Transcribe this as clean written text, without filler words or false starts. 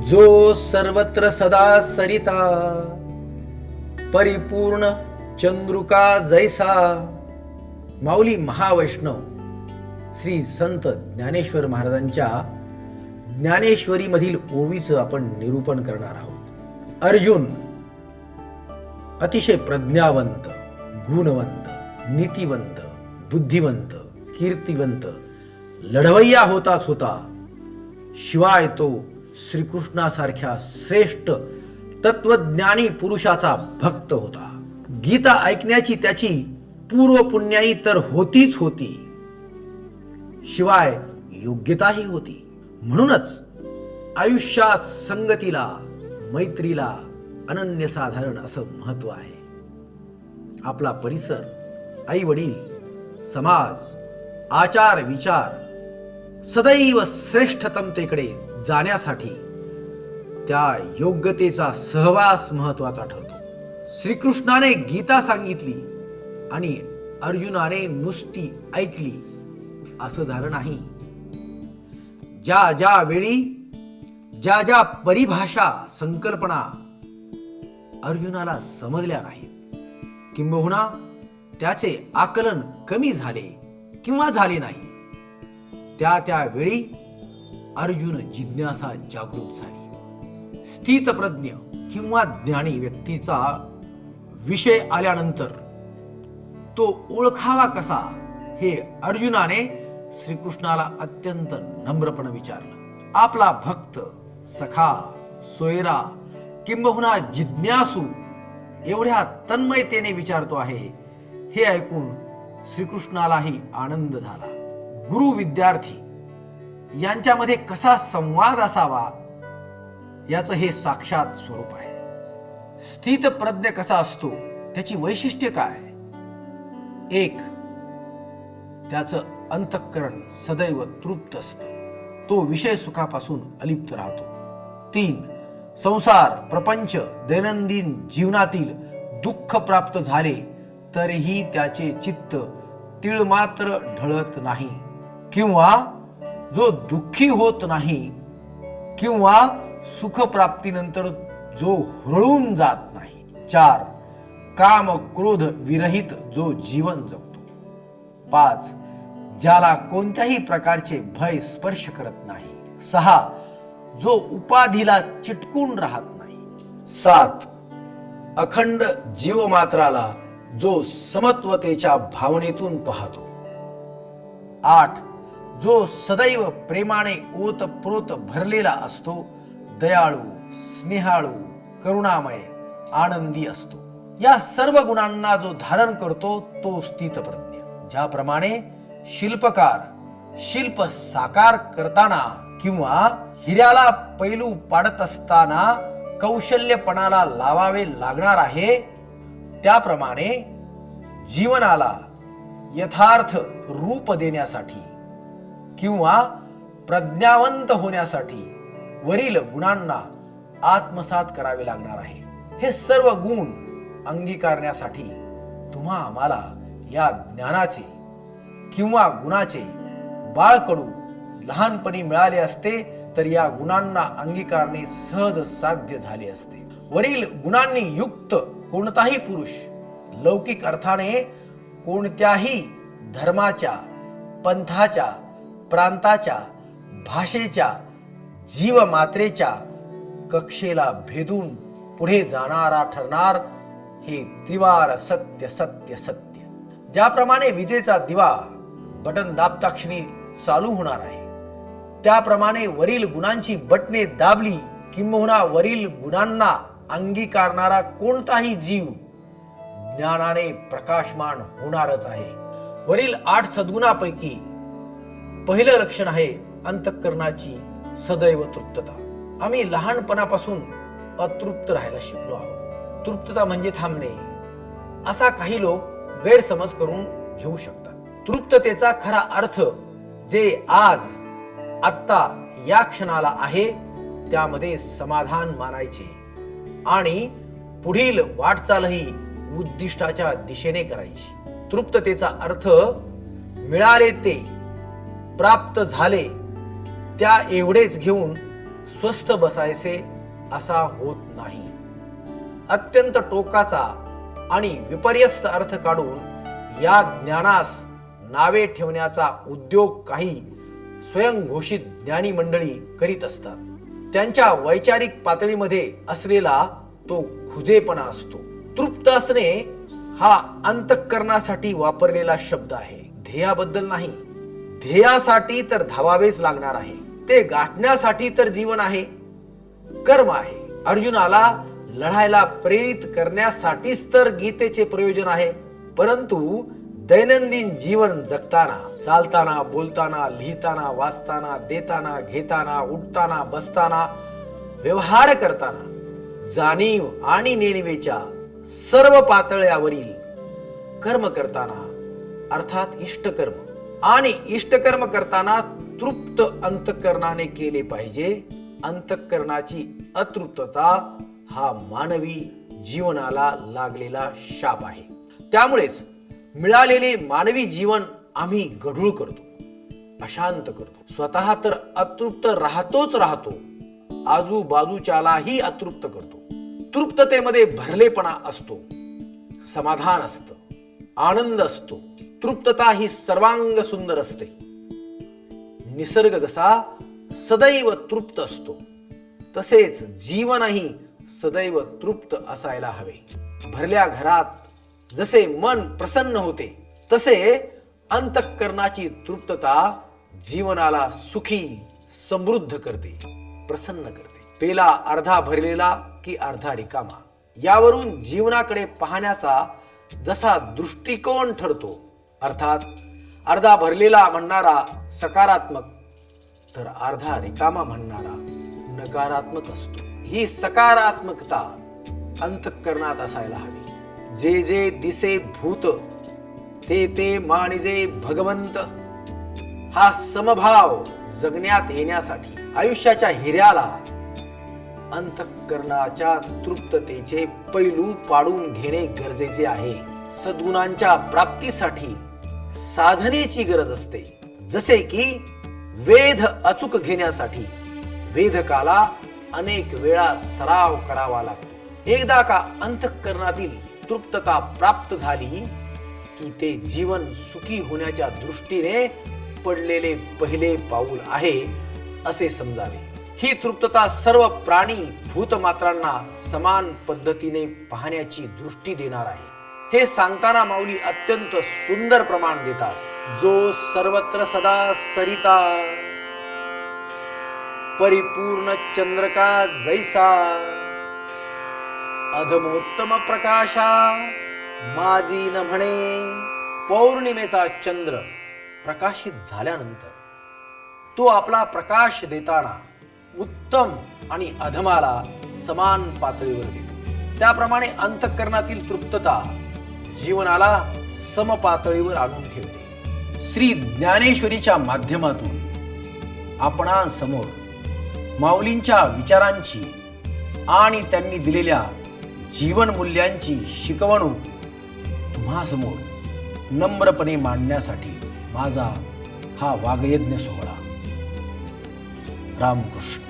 जो सर्वत्र सदा सरिता परिपूर्ण चंद्रुका जैसा. माऊली महावैष्णव श्री संत ज्ञानेश्वर महाराजांच्या ज्ञानेश्वरी मधील ओवीचं आपण निरूपण करणार आहोत. अर्जुन अतिशय प्रज्ञावंत, गुणवंत, नीतिवंत, बुद्धिवंत, कीर्तिवंत, लढवय्या होताच होता. शिवाय तो श्रीकृष्णासारख्या श्रेष्ठ तत्वज्ञानी पुरुषाचा भक्त होता. गीता ऐकण्याची त्याची पूर्व पुण्याई तर होतीच होती, शिवाय योग्यताही होती. म्हणूनच आयुष्यात संगतीला, मैत्रीला अनन्यसाधारण असं महत्व आहे. आपला परिसर, आई वडील, समाज, आचार विचार सदैव श्रेष्ठतमतेकडे जाण्यासाठी त्या योग्यतेचा सहवास महत्वाचा ठरतो. श्रीकृष्णाने गीता सांगितली आणि अर्जुनाने नुसती ऐकली असं झालं नाही. ज्या ज्या वेळी ज्या ज्या परिभाषा, संकल्पना अर्जुनाला समजल्या नाहीत, किंबहुना त्याचे आकलन कमी झाले किंवा झाले नाही, त्या वेळी अर्जुन जिज्ञासा जागृत झाली. स्थितप्रज्ञ किंवा ज्ञानी व्यक्तीचा विषय आल्यानंतर तो ओळखावा कसा हे अर्जुनाने श्रीकृष्णाला अत्यंत नम्रपणे विचारलं. आपला भक्त, सखा, सोयरा किंबहुना जिज्ञासू एवढ्या तन्मयतेने विचारतो आहे हे ऐकून श्रीकृष्णालाही आनंद झाला. गुरु विद्यार्थी यांच्यामध्ये कसा संवाद असावा याचं हे साक्षात स्वरूप आहे. स्थितप्रज्ञ कसा असतो, त्याची वैशिष्ट्ये काय? 1. त्याचं अंतःकरण सदैव तृप्त असतं, तो विषय सुखापासून अलिप्त राहतो. 3. संसार, प्रपंच, दैनंदिन जीवनातील दुःख प्राप्त झाले तरीही त्याचे चित्त तीळमात्र ढळत नाही किंवा जो दुःखी होत नाही किंवा सुखप्राप्तीनंतर जो हुरळून जात नाही. 4. काम क्रोध विरहित जो जीवन जगतो. 5. ज्याला कोणत्याही प्रकारचे भय स्पर्श करत नाही. 6. जो उपाधीला चिटकून राहत नाही. 7. अखंड जीवमात्राला जो समत्वतेच्या भावनेतून पाहतो. 8. जो सदैव प्रेमाने ओतप्रोत भरलेला असतो, दयाळू, स्नेहाळू, करुणामय, आनंदी असतो. या सर्व गुणांना जो धारण करतो तो स्थितप्रज्ञ. ज्याप्रमाणे शिल्पकार शिल्प साकार करताना किंवा हिऱ्याला पैलू पाडत असताना कौशल्यपणाला लावावे लागणार आहे, त्याप्रमाणे जीवनाला यथार्थ रूप देण्यासाठी किंवा प्रज्ञावंत होण्यासाठी वरील गुणांना आत्मसात करावे लागणार आहे. हे सर्व गुण अंगीकारण्यासाठी तुम्हा आम्हाला या ज्ञानाचे किंवा गुणाचे बाळकडू लहानपणी मिळाले असते तर या गुणांना अंगीकारणे सहज साध्य झाले असते. वरील गुणांनी युक्त कोणताही पुरुष लौकिक अर्थाने कोणत्याही धर्माच्या, पंथाच्या, प्रांताच्या, भाषेच्या, जीवमात्रेच्या कक्षेला भेदून पुढे जाणारा ठरणार. हे त्रिवार सत्य सत्य सत्य. ज्याप्रमाणे विजेचा दिवा बटन दाबताक्षणी चालू होणार आहे, त्याप्रमाणे वरील गुणांची बटणे दाबली किंबहुना वरील गुणांना अंगीकारणारा कोणताही जीव ज्ञानाने प्रकाशमान होणारच आहे. वरील 8 सद्गुणापैकी पहिलं लक्षण आहे अंतःकरणाची सदैव तृप्तता. आम्ही लहानपणापासून अतृप्त राहायला शिकलो आहोत. तृप्तता म्हणजे थांबणे असा काही लोक गैरसमज करून घेऊ शकतात. तृप्ततेचा खरा अर्थ जे आज आत्ता या क्षणाला आहे त्यामध्ये समाधान मानायचे आणि पुढील वाटचालही उद्दिष्टाच्या दिशेने करायची. तृप्ततेचा अर्थ मिळाले ते, प्राप्त झाले त्या एवढेच घेऊन स्वस्थ बसायचे असा होत नाही. अत्यंत टोकाचा आणि विपर्यस्त अर्थ काढून या ज्ञानास नावे ठेवण्याचा उद्योग काही स्वयंघोषित ज्ञानी मंडळी करीत असतात. त्यांच्या वैचारिक पातळीमध्ये असलेला तो खुजेपणा असतो. तृप्त असणे हा अंतःकरणासाठी वापरलेला शब्द आहे, ध्येयाबद्दल नाही. ध्येयासाठी तर धावावेच लागणार आहे, ते गाठण्यासाठी तर जीवन आहे, कर्म आहे. अर्जुनाला लढायला प्रेरित करण्यासाठीच तर गीतेचे प्रयोजन आहे. परंतु दैनंदिन जीवन जगताना, चालताना, बोलताना, लिहिताना, वाचताना, देताना, घेताना, उठताना, बसताना, व्यवहार करताना, जाणीव आणि नेणिवेच्या सर्व पातळ्यावरील कर्म करताना, अर्थात इष्टकर्म, आणि इष्टकर्म करताना तृप्त अंतःकरणाने केले पाहिजे. अंतःकरणाची अतृप्तता हा मानवी जीवनाला लागलेला शाप आहे. त्यामुळेच मिळालेले मानवी जीवन आम्ही गढूळ करतो, अशांत करतो. स्वतः तर अतृप्त राहतो, आजूबाजूच्यालाही अतृप्त करतो. तृप्ततेमध्ये भरलेपणा असतो, समाधान असतं, आनंद असतो. तृप्तता ही सर्वांग सुंदर असते. निसर्ग जसा सदैव तृप्त असतो, तसेच जीवनही सदैव तृप्त असायला हवे. भरल्या घरात जसे मन प्रसन्न होते, तसे अंतःकरणाची तृप्तता जीवनाला सुखी, समृद्ध करते, प्रसन्न करते. पेला अर्धा भरलेला की अर्धा रिकामा, यावरून जीवनाकडे पाहण्याचा जसा दृष्टिकोन ठरतो, अर्थात अर्धा भरलेला म्हणणारा सकारात्मक, तर अर्धा रिकामा म्हणणारा नकारात्मक असतो. ही सकारात्मकता अंतःकरणात असायला हवी. जे जे दिसे भूत ते ते मानिजे भगवंत, हा समभाव जगण्यात येण्यासाठी आयुष्याच्या हिऱ्याला अंतःकरणाच्या तृप्ततेचे पैलू पाडून घेणे गरजेचे आहे. सद्गुणांच्या प्राप्तीसाठी साधनेची गरज असते. जसे की वेध अचूक घेण्यासाठी वेधकाला अनेक वेळा सराव करावा लागतो. एकदा का अंतःकरणातील तृप्तता प्राप्त झाली की ते जीवन सुखी होण्याच्या दृष्टीने पडलेले पहिले पाऊल आहे असे समजावे. ही तृप्तता सर्व प्राणी भूतमात्रांना समान पद्धतीने पाहण्याची दृष्टी देणार आहे. हे सांगताना माऊली अत्यंत सुंदर प्रमाण देतात. जो सर्वत्र सदा सरिता, परिपूर्ण चंद्रका जैसा, अधमोत्तम प्रकाशा माझी न म्हणे. पौर्णिमेचा चंद्र प्रकाशित झाल्यानंतर तो आपला प्रकाश देताना उत्तम आणि अधमाला समान पातळीवर देतो. त्याप्रमाणे अंतःकरणातील तृप्तता जीवनाला समपातळीवर आणून ठेवते. श्री ज्ञानेश्वरीच्या माध्यमातून आपणासमोर माऊलींच्या विचारांची आणि त्यांनी दिलेल्या जीवन मूल्यांची शिकवणूक तुम्हासमोर नम्रपणे मांडण्यासाठी माझा हा वागयज्ञ सोहळा. रामकृष्ण.